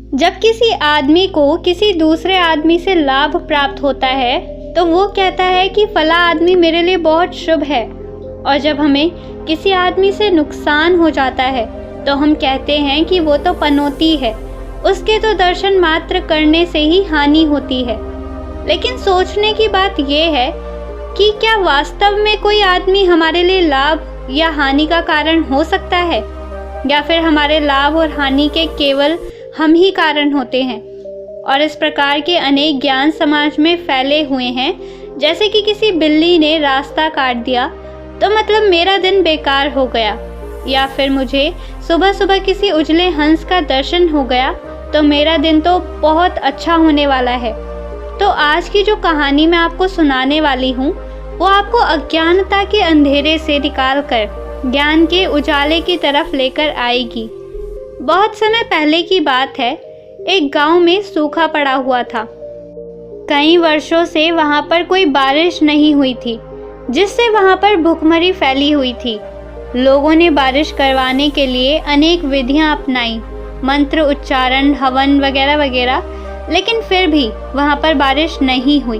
जब किसी आदमी को किसी दूसरे आदमी से लाभ प्राप्त होता है तो वो कहता है कि फला आदमी मेरे लिए बहुत शुभ है, और जब हमें किसी आदमी से नुकसान हो जाता है तो हम कहते हैं कि वो तो पनौती है, उसके तो दर्शन मात्र करने से ही हानि होती है। लेकिन सोचने की बात यह है कि क्या वास्तव में कोई आदमी हमारे लिए लाभ या हानि का कारण हो सकता है, या फिर हमारे लाभ और हानि के केवल हम ही कारण होते हैं। और इस प्रकार के अनेक ज्ञान समाज में फैले हुए हैं, जैसे कि किसी बिल्ली ने रास्ता काट दिया तो मतलब मेरा दिन बेकार हो गया, या फिर मुझे सुबह सुबह किसी उजले हंस का दर्शन हो गया तो मेरा दिन तो बहुत अच्छा होने वाला है। तो आज की जो कहानी मैं आपको सुनाने वाली हूँ वो आपको अज्ञानता के अंधेरे से निकाल कर ज्ञान के उजाले की तरफ लेकर आएगी। बहुत समय पहले की बात है, एक गांव में सूखा पड़ा हुआ था। कई वर्षों से वहां पर कोई बारिश नहीं हुई थी, जिससे वहां पर भूखमरी फैली हुई थी। लोगों ने बारिश करवाने के लिए अनेक विधियां अपनाई, मंत्र उच्चारण, हवन वगैरह वगैरह, लेकिन फिर भी वहां पर बारिश नहीं हुई।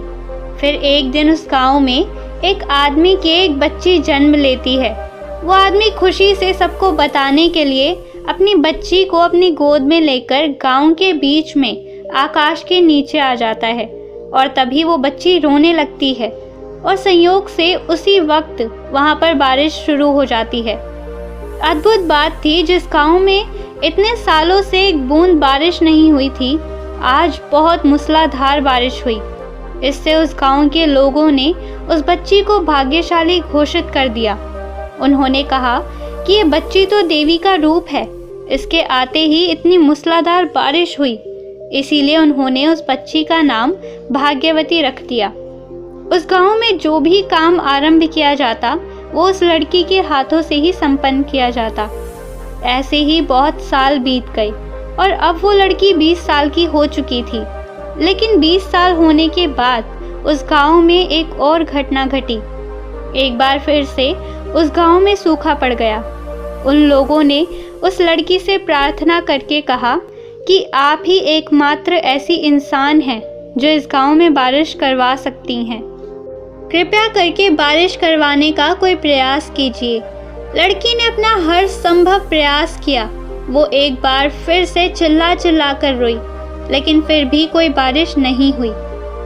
फिर एक दिन उस गांव में एक आदमी की एक बच्ची जन्म लेती है। वो आदमी खुशी से सबको बताने के लिए अपनी बच्ची को अपनी गोद में लेकर गांव के बीच में आकाश के नीचे आ जाता है, और तभी वो बच्ची रोने लगती है और संयोग से उसी वक्त वहां पर बारिश शुरू हो जाती है। अद्भुत बात थी, जिस गांव में इतने सालों से एक बूंद बारिश नहीं हुई थी, आज बहुत मूसलाधार बारिश हुई। इससे उस गांव के लोगों ने उस बच्ची को भाग्यशाली घोषित कर दिया। उन्होंने कहा कि ये बच्ची तो देवी का रूप है, इसके आते ही इतनी मूसलाधार बारिश हुई, इसीलिए उन्होंने उस बच्ची का नाम भाग्यवती रख दिया। उस गांव में जो भी काम आरंभ किया जाता वो उस लड़की के हाथों से ही संपन्न किया जाता। ऐसे ही बहुत साल बीत गए और अब वो लड़की 20 साल की हो चुकी थी। लेकिन 20 साल होने के बाद उस गांव में एक और घटना घटी। एक बार फिर से उस गांव में सूखा पड़ गया। उन लोगों ने उस लड़की से प्रार्थना करके कहा कि आप ही एकमात्र ऐसी इंसान हैं जो इस गांव में बारिश करवा सकती हैं। कृपया करके बारिश करवाने का कोई प्रयास कीजिए। लड़की ने अपना हर संभव प्रयास किया। वो एक बार फिर से चिल्ला चिल्ला कर रोई, लेकिन फिर भी कोई बारिश नहीं हुई।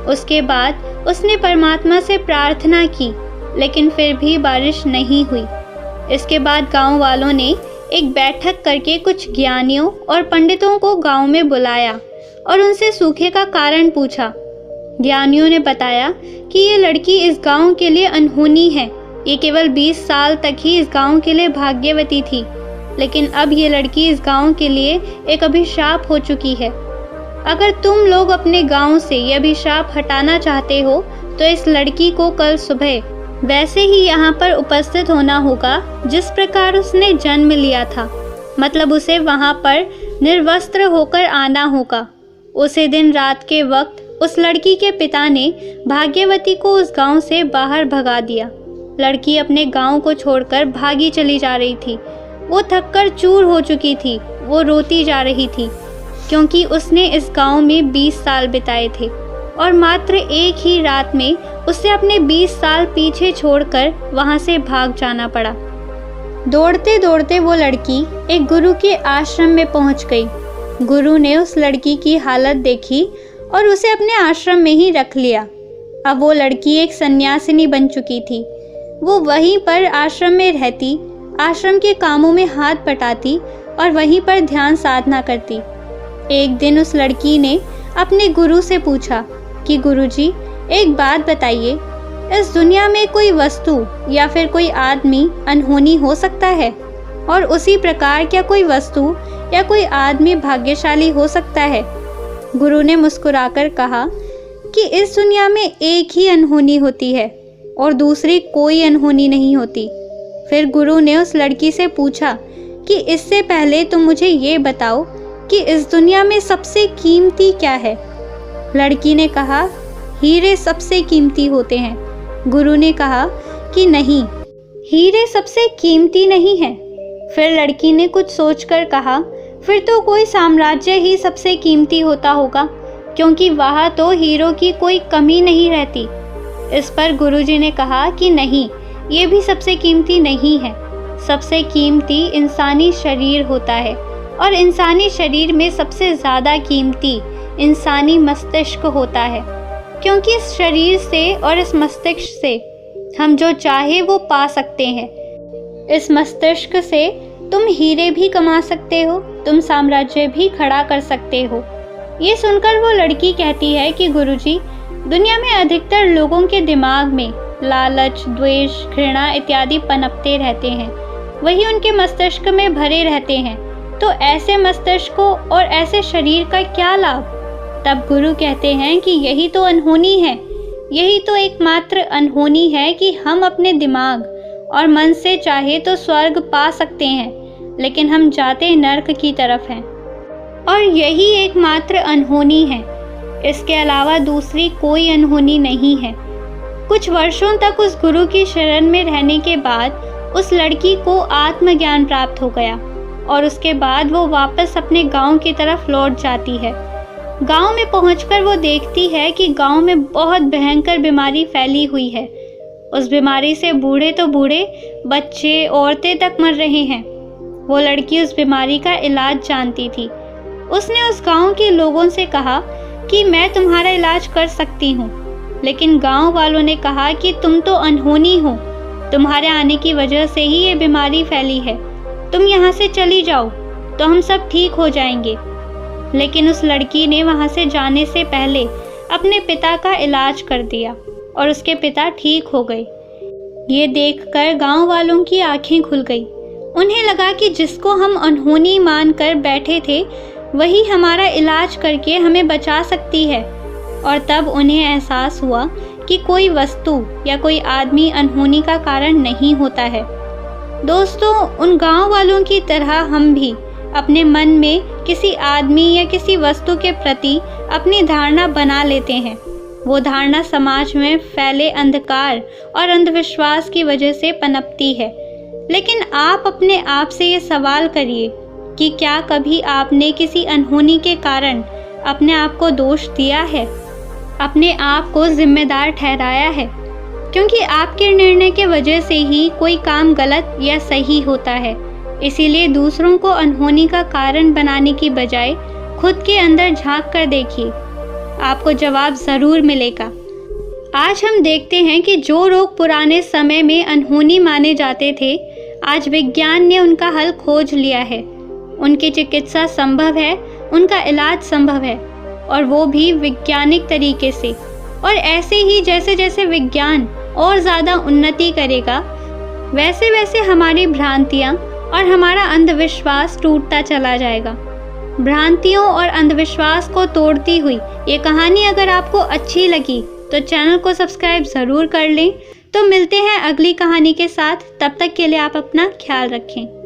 उसके बाद उसने परमात्मा से प्रार्थना की, लेकिन फिर भी बारिश नहीं हुई। इसके बाद गांव वालों ने एक बैठक करके कुछ ज्ञानियों और पंडितों को गांव में बुलाया और उनसे सूखे का कारण पूछा। ज्ञानियों ने बताया कि ये लड़की इस गांव के लिए अनहोनी है। ये केवल 20 साल तक ही इस गांव के लिए भाग्यवती थी, लेकिन अब ये लड़की इस गांव के लिए एक अभिशाप हो चुकी है। अगर तुम लोग अपने गांव से यह अभिशाप हटाना चाहते हो तो इस लड़की को कल सुबह वैसे ही यहाँ पर उपस्थित होना होगा जिस प्रकार उसने जन्म लिया था। मतलब उसे वहाँ पर निर्वस्त्र होकर आना होगा। उसी दिन रात के वक्त उस लड़की के पिता ने भाग्यवती को उस गांव से बाहर भगा दिया। लड़की अपने गांव को छोड़कर भागी चली जा रही थी। वो थककर चूर हो चुकी थी। वो रोती जा रही थी, क्योंकि उसने इस गांव में 20 साल बिताए थे और मात्र एक ही रात में उसे अपने 20 साल पीछे छोड़कर वहां से भाग जाना पड़ा। दौड़ते दौड़ते वो लड़की एक गुरु के आश्रम में पहुंच गई। गुरु ने उस लड़की की हालत देखी और उसे अपने आश्रम में ही रख लिया। अब वो लड़की एक सन्यासिनी बन चुकी थी। वो वहीं पर आश्रम में रहती, आश्रम के कामों में हाथ बटाती और वहीं पर ध्यान साधना करती। एक दिन उस लड़की ने अपने गुरु से पूछा कि गुरुजी, एक बात बताइए, इस दुनिया में कोई वस्तु या फिर कोई आदमी अनहोनी हो सकता है? और उसी प्रकार क्या कोई वस्तु या कोई आदमी भाग्यशाली हो सकता है? गुरु ने मुस्कुराकर कहा कि इस दुनिया में एक ही अनहोनी होती है और दूसरी कोई अनहोनी नहीं होती। फिर गुरु ने उस लड़की से पूछा कि इससे पहले तुम मुझे ये बताओ कि इस दुनिया में सबसे कीमती क्या है? लड़की ने कहा, हीरे सबसे कीमती होते हैं। गुरु ने कहा कि नहीं, हीरे सबसे कीमती नहीं है। फिर लड़की ने कुछ सोचकर कहा, फिर तो कोई साम्राज्य ही सबसे कीमती होता होगा, क्योंकि वहाँ तो हीरो की कोई कमी नहीं रहती। इस पर गुरुजी ने कहा कि नहीं, ये भी सबसे कीमती नहीं है। सबसे कीमती इंसानी शरीर होता है, और इंसानी शरीर में सबसे ज़्यादा कीमती इंसानी मस्तिष्क होता है, क्योंकि इस शरीर से और इस मस्तिष्क से हम जो चाहे वो पा सकते हैं। इस मस्तिष्क से तुम हीरे भी कमा सकते हो, तुम साम्राज्य भी खड़ा कर सकते हो। ये सुनकर वो लड़की कहती है कि गुरुजी, दुनिया में अधिकतर लोगों के दिमाग में लालच, द्वेष, घृणा इत्यादि पनपते रहते हैं, वही उनके मस्तिष्क में भरे रहते हैं। तो ऐसे मस्तिष्क को और ऐसे शरीर का क्या लाभ? तब गुरु कहते हैं कि यही तो अनहोनी है, यही तो एकमात्र अनहोनी है कि हम अपने दिमाग और मन से चाहे तो स्वर्ग पा सकते हैं, लेकिन हम जाते नर्क की तरफ हैं। और यही एकमात्र अनहोनी है, इसके अलावा दूसरी कोई अनहोनी नहीं है। कुछ वर्षों तक उस गुरु की शरण में रहने के बाद उस लड़की को आत्मज्ञान प्राप्त हो गया, और उसके बाद वो वापस अपने गांव की तरफ लौट जाती है। गांव में पहुंचकर वो देखती है कि गांव में बहुत भयंकर बीमारी फैली हुई है। उस बीमारी से बूढ़े तो बूढ़े, बच्चे, औरतें तक मर रहे हैं। वो लड़की उस बीमारी का इलाज जानती थी। उसने उस गांव के लोगों से कहा कि मैं तुम्हारा इलाज कर सकती हूँ, लेकिन गांव वालों ने कहा कि तुम तो अनहोनी हो, तुम्हारे आने की वजह से ही ये बीमारी फैली है, तुम यहाँ से चली जाओ तो हम सब ठीक हो जाएंगे। लेकिन उस लड़की ने वहाँ से जाने से पहले अपने पिता का इलाज कर दिया और उसके पिता ठीक हो गए। ये देखकर गांव वालों की आंखें खुल गई। उन्हें लगा कि जिसको हम अनहोनी मानकर बैठे थे, वही हमारा इलाज करके हमें बचा सकती है। और तब उन्हें एहसास हुआ कि कोई वस्तु या कोई आदमी अनहोनी का कारण नहीं होता है। दोस्तों, उन गांव वालों की तरह हम भी अपने मन में किसी आदमी या किसी वस्तु के प्रति अपनी धारणा बना लेते हैं। वो धारणा समाज में फैले अंधकार और अंधविश्वास की वजह से पनपती है। लेकिन आप अपने आप से ये सवाल करिए कि क्या कभी आपने किसी अनहोनी के कारण अपने आप को दोष दिया है, अपने आप को जिम्मेदार ठहराया है? क्योंकि आपके निर्णय के वजह से ही कोई काम गलत या सही होता है। इसीलिए दूसरों को अनहोनी का कारण बनाने की बजाय खुद के अंदर झांक कर देखिए, आपको जवाब ज़रूर मिलेगा। आज हम देखते हैं कि जो रोग पुराने समय में अनहोनी माने जाते थे, आज विज्ञान ने उनका हल खोज लिया है। उनकी चिकित्सा संभव है, उनका इलाज संभव है, और वो भी वैज्ञानिक तरीके से। और ऐसे ही जैसे जैसे विज्ञान और ज़्यादा उन्नति करेगा, वैसे वैसे हमारी भ्रांतियाँ और हमारा अंधविश्वास टूटता चला जाएगा। भ्रांतियों और अंधविश्वास को तोड़ती हुई ये कहानी अगर आपको अच्छी लगी तो चैनल को सब्सक्राइब ज़रूर कर लें। तो मिलते हैं अगली कहानी के साथ, तब तक के लिए आप अपना ख्याल रखें।